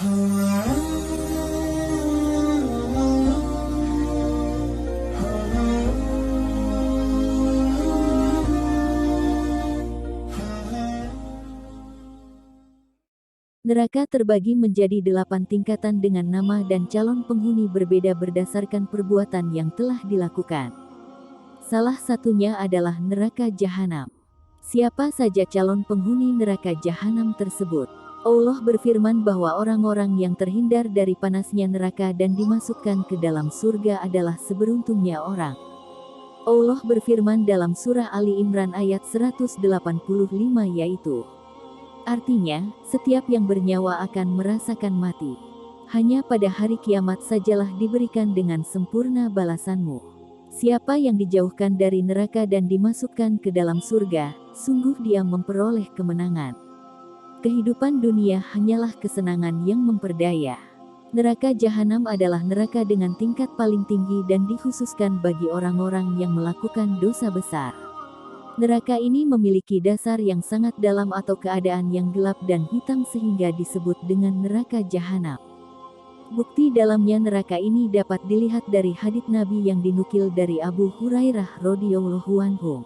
Neraka terbagi menjadi 8 tingkatan dengan nama dan calon penghuni berbeda berdasarkan perbuatan yang telah dilakukan. Salah satunya adalah neraka jahanam. Siapa saja calon penghuni neraka jahanam tersebut? Allah berfirman bahwa orang-orang yang terhindar dari panasnya neraka dan dimasukkan ke dalam surga adalah seberuntungnya orang. Allah berfirman dalam surah Ali Imran ayat 185 yaitu, artinya, setiap yang bernyawa akan merasakan mati. Hanya pada hari kiamat sajalah diberikan dengan sempurna balasanmu. Siapa yang dijauhkan dari neraka dan dimasukkan ke dalam surga, sungguh dia memperoleh kemenangan. Kehidupan dunia hanyalah kesenangan yang memperdaya. Neraka jahanam adalah neraka dengan tingkat paling tinggi dan dikhususkan bagi orang-orang yang melakukan dosa besar. Neraka ini memiliki dasar yang sangat dalam atau keadaan yang gelap dan hitam sehingga disebut dengan neraka jahanam. Bukti dalamnya neraka ini dapat dilihat dari hadits Nabi yang dinukil dari Abu Hurairah radhiyallahu anhu.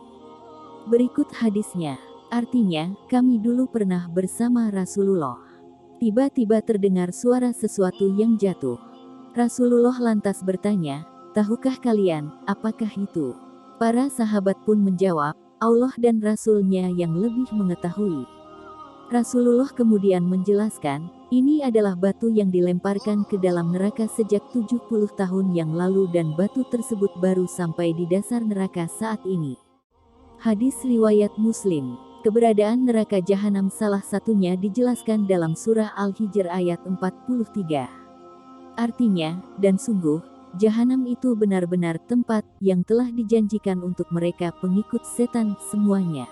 Berikut hadisnya. Artinya, kami dulu pernah bersama Rasulullah. Tiba-tiba terdengar suara sesuatu yang jatuh. Rasulullah lantas bertanya, "Tahukah kalian, apakah itu?" Para sahabat pun menjawab, Allah dan Rasul-Nya yang lebih mengetahui. Rasulullah kemudian menjelaskan, ini adalah batu yang dilemparkan ke dalam neraka sejak 70 tahun yang lalu dan batu tersebut baru sampai di dasar neraka saat ini. Hadis riwayat Muslim. Keberadaan neraka jahanam salah satunya dijelaskan dalam surah Al-Hijr ayat 43. Artinya, dan sungguh, jahanam itu benar-benar tempat yang telah dijanjikan untuk mereka pengikut setan semuanya.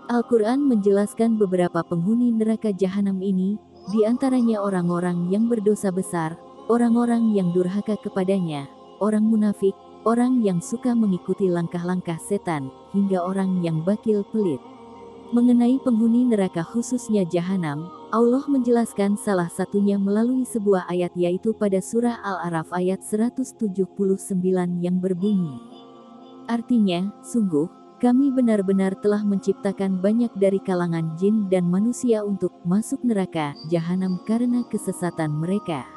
Al-Quran menjelaskan beberapa penghuni neraka jahanam ini, di antaranya orang-orang yang berdosa besar, orang-orang yang durhaka kepadanya, orang munafik, orang yang suka mengikuti langkah-langkah setan, hingga orang yang bakil pelit. Mengenai penghuni neraka khususnya jahanam, Allah menjelaskan salah satunya melalui sebuah ayat yaitu pada surah Al-A'raf ayat 179 yang berbunyi. Artinya, sungguh, kami benar-benar telah menciptakan banyak dari kalangan jin dan manusia untuk masuk neraka jahanam karena kesesatan mereka.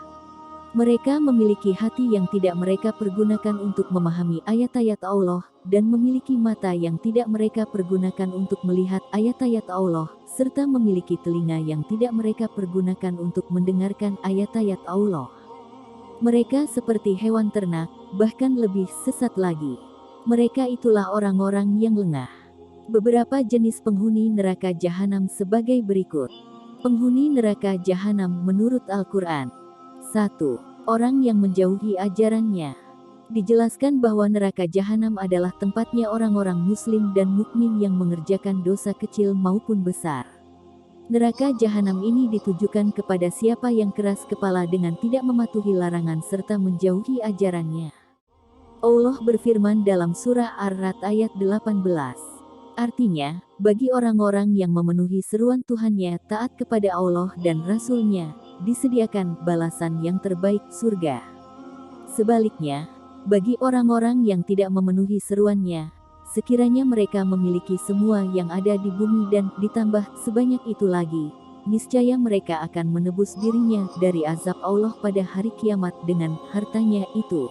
Mereka memiliki hati yang tidak mereka pergunakan untuk memahami ayat-ayat Allah, dan memiliki mata yang tidak mereka pergunakan untuk melihat ayat-ayat Allah, serta memiliki telinga yang tidak mereka pergunakan untuk mendengarkan ayat-ayat Allah. Mereka seperti hewan ternak, bahkan lebih sesat lagi. Mereka itulah orang-orang yang lengah. Beberapa jenis penghuni neraka jahanam sebagai berikut. Penghuni neraka jahanam menurut Al-Quran. 1. Orang yang menjauhi ajarannya. Dijelaskan bahwa neraka jahanam adalah tempatnya orang-orang muslim dan mukmin yang mengerjakan dosa kecil maupun besar. Neraka jahanam ini ditujukan kepada siapa yang keras kepala dengan tidak mematuhi larangan serta menjauhi ajarannya. Allah berfirman dalam surah Ar-Ra'd ayat 18. Artinya, bagi orang-orang yang memenuhi seruan Tuhannya taat kepada Allah dan Rasul-Nya, disediakan balasan yang terbaik surga. Sebaliknya, bagi orang-orang yang tidak memenuhi seruannya, sekiranya mereka memiliki semua yang ada di bumi dan ditambah sebanyak itu lagi, niscaya mereka akan menebus dirinya dari azab Allah pada hari kiamat dengan hartanya itu.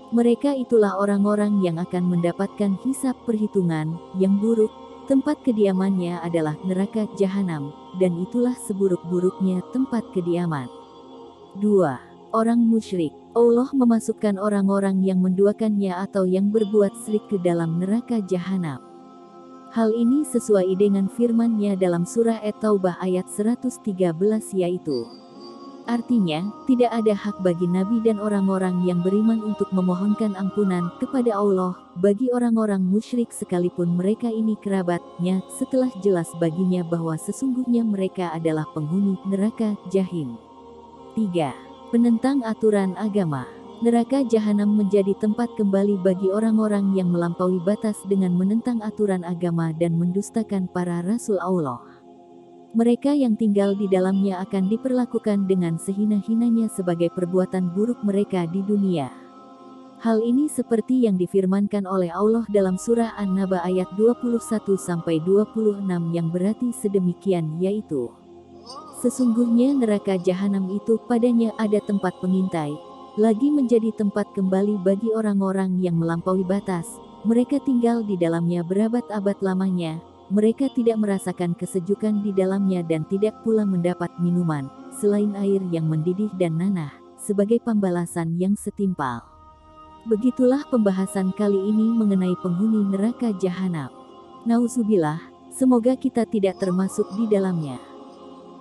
Mereka itulah orang-orang yang akan mendapatkan hisab perhitungan yang buruk. Tempat kediamannya adalah neraka jahanam, dan itulah seburuk-buruknya tempat kediaman. 2. Orang musyrik. Allah memasukkan orang-orang yang menduakannya atau yang berbuat syirik ke dalam neraka jahanam. Hal ini sesuai dengan firman-Nya dalam surah At-Taubah ayat 113 yaitu, artinya, tidak ada hak bagi Nabi dan orang-orang yang beriman untuk memohonkan ampunan kepada Allah, bagi orang-orang musyrik sekalipun mereka ini kerabatnya, setelah jelas baginya bahwa sesungguhnya mereka adalah penghuni neraka jahim. 3. Penentang aturan agama. Neraka jahanam menjadi tempat kembali bagi orang-orang yang melampaui batas dengan menentang aturan agama dan mendustakan para rasul Allah. Mereka yang tinggal di dalamnya akan diperlakukan dengan sehina-hinanya sebagai perbuatan buruk mereka di dunia. Hal ini seperti yang difirmankan oleh Allah dalam surah An-Naba ayat 21-26 yang berarti sedemikian, yaitu sesungguhnya neraka jahanam itu padanya ada tempat pengintai, lagi menjadi tempat kembali bagi orang-orang yang melampaui batas. Mereka tinggal di dalamnya berabad-abad lamanya, mereka tidak merasakan kesejukan di dalamnya dan tidak pula mendapat minuman, selain air yang mendidih dan nanah, sebagai pembalasan yang setimpal. Begitulah pembahasan kali ini mengenai penghuni neraka jahanam. Nauzubillah, semoga kita tidak termasuk di dalamnya.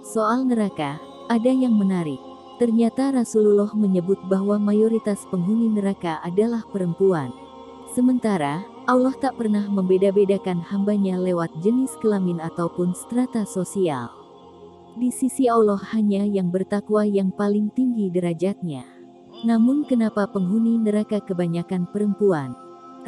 Soal neraka, ada yang menarik. Ternyata Rasulullah menyebut bahwa mayoritas penghuni neraka adalah perempuan. Sementara, Allah tak pernah membeda-bedakan hambanya lewat jenis kelamin ataupun strata sosial. Di sisi Allah hanya yang bertakwa yang paling tinggi derajatnya. Namun kenapa penghuni neraka kebanyakan perempuan?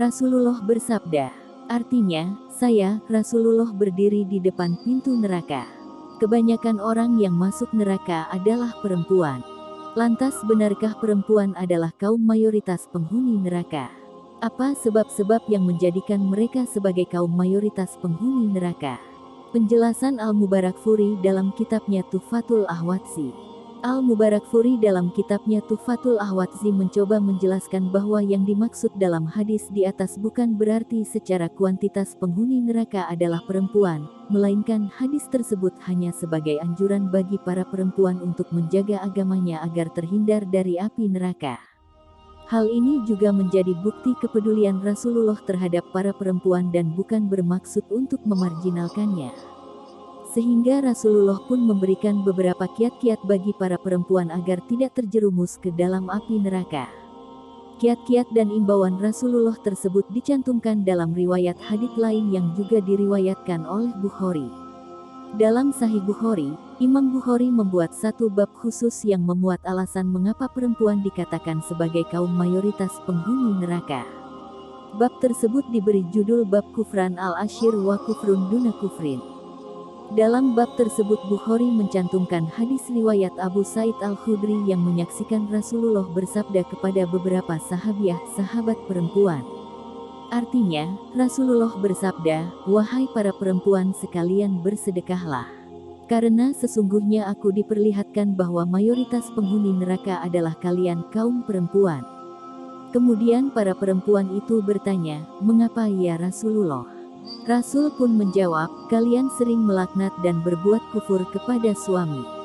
Rasulullah bersabda, artinya, saya, Rasulullah berdiri di depan pintu neraka. Kebanyakan orang yang masuk neraka adalah perempuan. Lantas benarkah perempuan adalah kaum mayoritas penghuni neraka? Apa sebab-sebab yang menjadikan mereka sebagai kaum mayoritas penghuni neraka? Penjelasan Al-Mubarakfuri dalam kitabnya Tuhfatul Ahwadzi. Al-Mubarakfuri dalam kitabnya Tuhfatul Ahwadzi mencoba menjelaskan bahwa yang dimaksud dalam hadis di atas bukan berarti secara kuantitas penghuni neraka adalah perempuan, melainkan hadis tersebut hanya sebagai anjuran bagi para perempuan untuk menjaga agamanya agar terhindar dari api neraka. Hal ini juga menjadi bukti kepedulian Rasulullah terhadap para perempuan dan bukan bermaksud untuk memarjinalkannya. Sehingga Rasulullah pun memberikan beberapa kiat-kiat bagi para perempuan agar tidak terjerumus ke dalam api neraka. Kiat-kiat dan imbauan Rasulullah tersebut dicantumkan dalam riwayat hadits lain yang juga diriwayatkan oleh Bukhari. Dalam Sahih Bukhari, Imam Bukhari membuat satu bab khusus yang memuat alasan mengapa perempuan dikatakan sebagai kaum mayoritas penghuni neraka. Bab tersebut diberi judul Bab Kufran al-Ashir wa Kufrun Duna Kufrin. Dalam bab tersebut Bukhari mencantumkan hadis riwayat Abu Sa'id Al-Khudri yang menyaksikan Rasulullah bersabda kepada beberapa sahabat perempuan. Artinya, Rasulullah bersabda, "Wahai para perempuan sekalian bersedekahlah. Karena sesungguhnya aku diperlihatkan bahwa mayoritas penghuni neraka adalah kalian kaum perempuan." Kemudian para perempuan itu bertanya, "Mengapa ya Rasulullah?" Rasul pun menjawab, "Kalian sering melaknat dan berbuat kufur kepada suami.